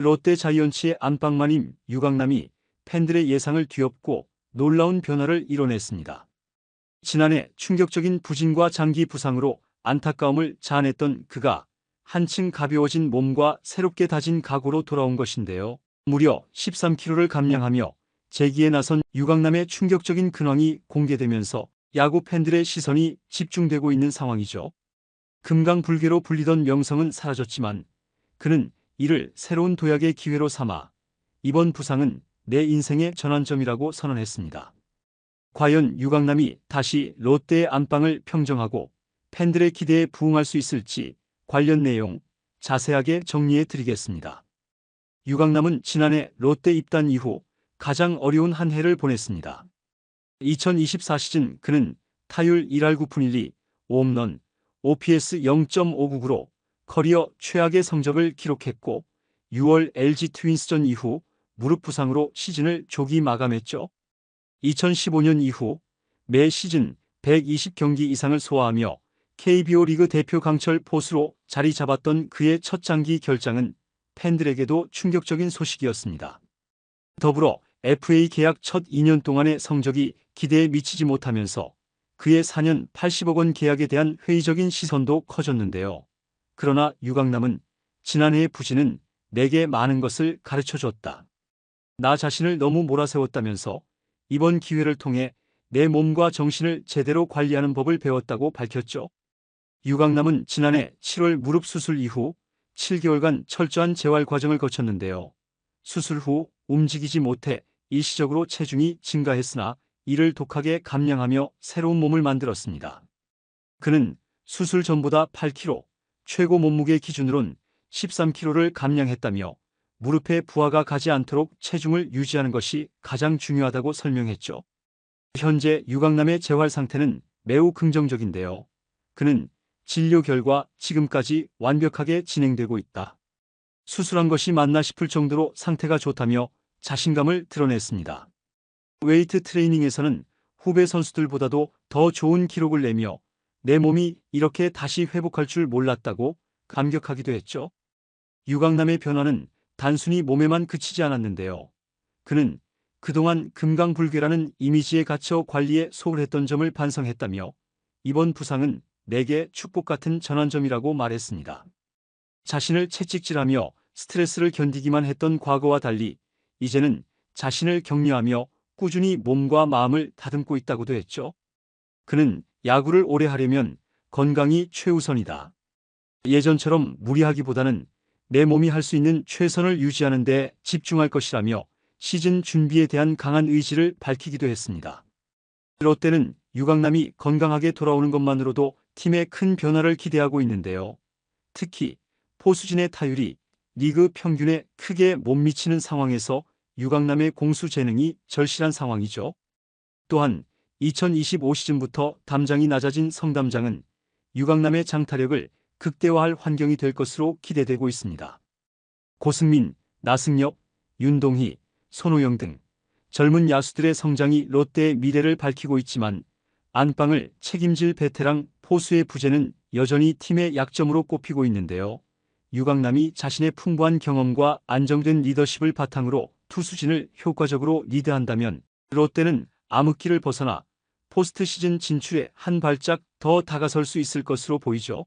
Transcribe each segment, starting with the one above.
롯데 자이언츠의 안방마님 유강남이 팬들의 예상을 뒤엎고 놀라운 변화를 이뤄냈습니다. 지난해 충격적인 부진과 장기 부상으로 안타까움을 자아냈던 그가 한층 가벼워진 몸과 새롭게 다진 각오로 돌아온 것인데요. 무려 13kg를 감량하며 재기에 나선 유강남의 충격적인 근황이 공개되면서 야구 팬들의 시선이 집중되고 있는 상황이죠. 금강불개로 불리던 명성은 사라졌지만 그는 이를 새로운 도약의 기회로 삼아 이번 부상은 내 인생의 전환점이라고 선언했습니다. 과연 유강남이 다시 롯데의 안방을 평정하고 팬들의 기대에 부응할 수 있을지 관련 내용 자세하게 정리해 드리겠습니다. 유강남은 지난해 롯데 입단 이후 가장 어려운 한 해를 보냈습니다. 2024 시즌 그는 타율 1할 9푼 1리, 5홈런, OPS 0.599로 커리어 최악의 성적을 기록했고 6월 LG 트윈스전 이후 무릎 부상으로 시즌을 조기 마감했죠. 2015년 이후 매 시즌 120경기 이상을 소화하며 KBO 리그 대표 강철 포수로 자리 잡았던 그의 첫 장기 결장은 팬들에게도 충격적인 소식이었습니다. 더불어 FA 계약 첫 2년 동안의 성적이 기대에 미치지 못하면서 그의 4년 80억 원 계약에 대한 회의적인 시선도 커졌는데요. 그러나 유강남은 지난해의 부진은 내게 많은 것을 가르쳐줬다. 나 자신을 너무 몰아세웠다면서 이번 기회를 통해 내 몸과 정신을 제대로 관리하는 법을 배웠다고 밝혔죠. 유강남은 지난해 7월 무릎 수술 이후 7개월간 철저한 재활 과정을 거쳤는데요. 수술 후 움직이지 못해 일시적으로 체중이 증가했으나 이를 독하게 감량하며 새로운 몸을 만들었습니다. 그는 수술 전보다 8kg, 최고 몸무게 기준으론 13kg를 감량했다며 무릎에 부하가 가지 않도록 체중을 유지하는 것이 가장 중요하다고 설명했죠. 현재 유강남의 재활 상태는 매우 긍정적인데요. 그는 진료 결과 지금까지 완벽하게 진행되고 있다. 수술한 것이 맞나 싶을 정도로 상태가 좋다며 자신감을 드러냈습니다. 웨이트 트레이닝에서는 후배 선수들보다도 더 좋은 기록을 내며 내 몸이 이렇게 다시 회복할 줄 몰랐다고 감격하기도 했죠. 유강남의 변화는 단순히 몸에만 그치지 않았는데요. 그는 그동안 금강불개라는 이미지에 갇혀 관리에 소홀했던 점을 반성했다며 이번 부상은 내게 축복 같은 전환점이라고 말했습니다. 자신을 채찍질하며 스트레스를 견디기만 했던 과거와 달리 이제는 자신을 격려하며 꾸준히 몸과 마음을 다듬고 있다고도 했죠. 그는 야구를 오래 하려면 건강이 최우선이다. 예전처럼 무리하기보다는 내 몸이 할 수 있는 최선을 유지하는 데 집중할 것이라며 시즌 준비에 대한 강한 의지를 밝히기도 했습니다. 롯데는 유강남이 건강하게 돌아오는 것만으로도 팀에 큰 변화를 기대하고 있는데요. 특히 포수진의 타율이 리그 평균에 크게 못 미치는 상황에서 유강남의 공수 재능이 절실한 상황이죠. 또한 2025 시즌부터 담장이 낮아진 성담장은 유강남의 장타력을 극대화할 환경이 될 것으로 기대되고 있습니다. 고승민, 나승엽, 윤동희, 손호영 등 젊은 야수들의 성장이 롯데의 미래를 밝히고 있지만 안방을 책임질 베테랑 포수의 부재는 여전히 팀의 약점으로 꼽히고 있는데요. 유강남이 자신의 풍부한 경험과 안정된 리더십을 바탕으로 투수진을 효과적으로 리드한다면 롯데는 암흑기를 벗어나 포스트 시즌 진출에 한 발짝 더 다가설 수 있을 것으로 보이죠.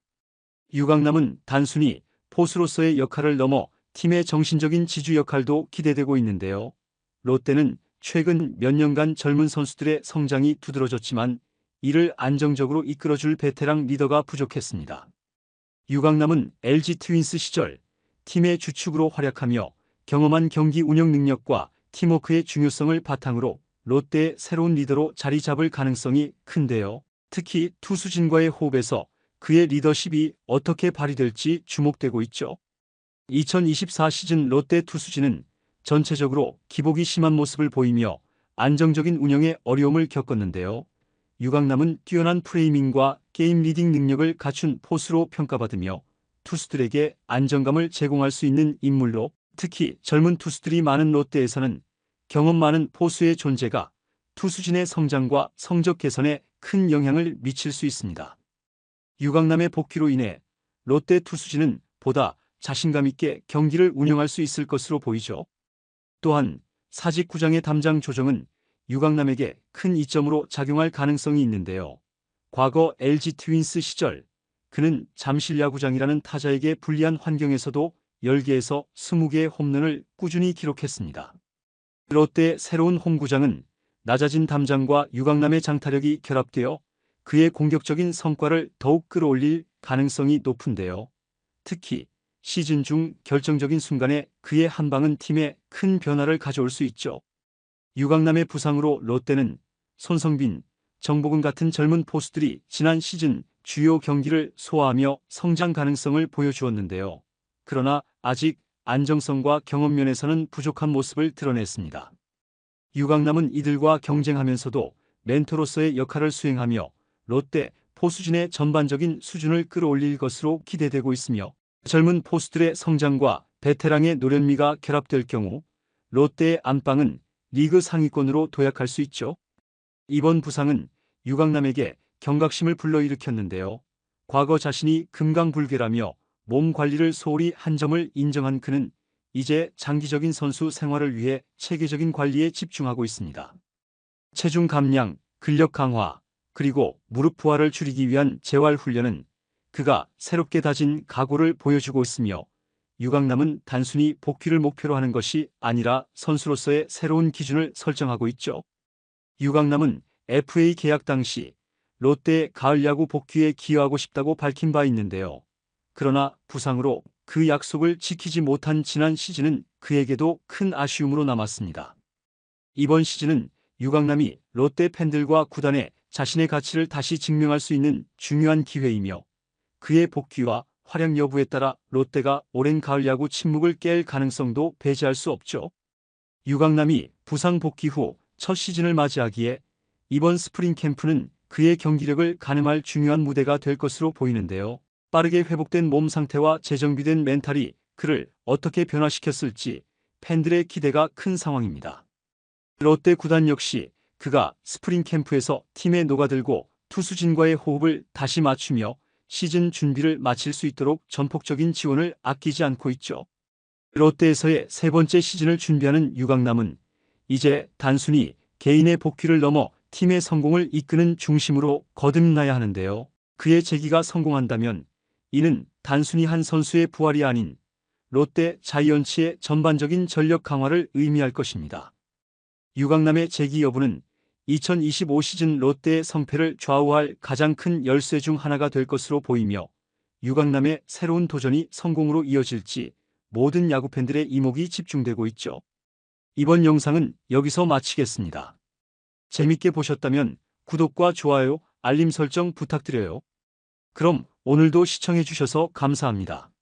유강남은 단순히 포수로서의 역할을 넘어 팀의 정신적인 지주 역할도 기대되고 있는데요. 롯데는 최근 몇 년간 젊은 선수들의 성장이 두드러졌지만 이를 안정적으로 이끌어줄 베테랑 리더가 부족했습니다. 유강남은 LG 트윈스 시절 팀의 주축으로 활약하며 경험한 경기 운영 능력과 팀워크의 중요성을 바탕으로 롯데의 새로운 리더로 자리 잡을 가능성이 큰데요. 특히 투수진과의 호흡에서 그의 리더십이 어떻게 발휘될지 주목되고 있죠. 2024 시즌 롯데 투수진은 전체적으로 기복이 심한 모습을 보이며 안정적인 운영에 어려움을 겪었는데요. 유강남은 뛰어난 프레이밍과 게임 리딩 능력을 갖춘 포수로 평가받으며 투수들에게 안정감을 제공할 수 있는 인물로 특히 젊은 투수들이 많은 롯데에서는 경험 많은 포수의 존재가 투수진의 성장과 성적 개선에 큰 영향을 미칠 수 있습니다. 유강남의 복귀로 인해 롯데 투수진은 보다 자신감 있게 경기를 운영할 수 있을 것으로 보이죠. 또한 사직구장의 담장 조정은 유강남에게 큰 이점으로 작용할 가능성이 있는데요. 과거 LG 트윈스 시절 그는 잠실 야구장이라는 타자에게 불리한 환경에서도 10개에서 20개의 홈런을 꾸준히 기록했습니다. 롯데의 새로운 홈구장은 낮아진 담장과 유강남의 장타력이 결합되어 그의 공격적인 성과를 더욱 끌어올릴 가능성이 높은데요. 특히 시즌 중 결정적인 순간에 그의 한 방은 팀에 큰 변화를 가져올 수 있죠. 유강남의 부상으로 롯데는 손성빈, 정복은 같은 젊은 포수들이 지난 시즌 주요 경기를 소화하며 성장 가능성을 보여주었는데요. 그러나 아직 안정성과 경험 면에서는 부족한 모습을 드러냈습니다. 유강남은 이들과 경쟁하면서도 멘토로서의 역할을 수행하며 롯데 포수진의 전반적인 수준을 끌어올릴 것으로 기대되고 있으며 젊은 포수들의 성장과 베테랑의 노련미가 결합될 경우 롯데의 안방은 리그 상위권으로 도약할 수 있죠. 이번 부상은 유강남에게 경각심을 불러일으켰는데요. 과거 자신이 금강불개라며 몸 관리를 소홀히 한 점을 인정한 그는 이제 장기적인 선수 생활을 위해 체계적인 관리에 집중하고 있습니다. 체중 감량, 근력 강화, 그리고 무릎 부하를 줄이기 위한 재활 훈련은 그가 새롭게 다진 각오를 보여주고 있으며 유강남은 단순히 복귀를 목표로 하는 것이 아니라 선수로서의 새로운 기준을 설정하고 있죠. 유강남은 FA 계약 당시 롯데의 가을 야구 복귀에 기여하고 싶다고 밝힌 바 있는데요. 그러나 부상으로 그 약속을 지키지 못한 지난 시즌은 그에게도 큰 아쉬움으로 남았습니다. 이번 시즌은 유강남이 롯데 팬들과 구단에 자신의 가치를 다시 증명할 수 있는 중요한 기회이며 그의 복귀와 활약 여부에 따라 롯데가 오랜 가을 야구 침묵을 깰 가능성도 배제할 수 없죠. 유강남이 부상 복귀 후 첫 시즌을 맞이하기에 이번 스프링 캠프는 그의 경기력을 가늠할 중요한 무대가 될 것으로 보이는데요. 빠르게 회복된 몸 상태와 재정비된 멘탈이 그를 어떻게 변화시켰을지 팬들의 기대가 큰 상황입니다. 롯데 구단 역시 그가 스프링 캠프에서 팀에 녹아들고 투수진과의 호흡을 다시 맞추며 시즌 준비를 마칠 수 있도록 전폭적인 지원을 아끼지 않고 있죠. 롯데에서의 세 번째 시즌을 준비하는 유강남은 이제 단순히 개인의 복귀를 넘어 팀의 성공을 이끄는 중심으로 거듭나야 하는데요. 그의 재기가 성공한다면 이는 단순히 한 선수의 부활이 아닌 롯데 자이언츠의 전반적인 전력 강화를 의미할 것입니다. 유강남의 재기 여부는 2025 시즌 롯데의 성패를 좌우할 가장 큰 열쇠 중 하나가 될 것으로 보이며 유강남의 새로운 도전이 성공으로 이어질지 모든 야구팬들의 이목이 집중되고 있죠. 이번 영상은 여기서 마치겠습니다. 재밌게 보셨다면 구독과 좋아요, 알림 설정 부탁드려요. 그럼 오늘도 시청해주셔서 감사합니다.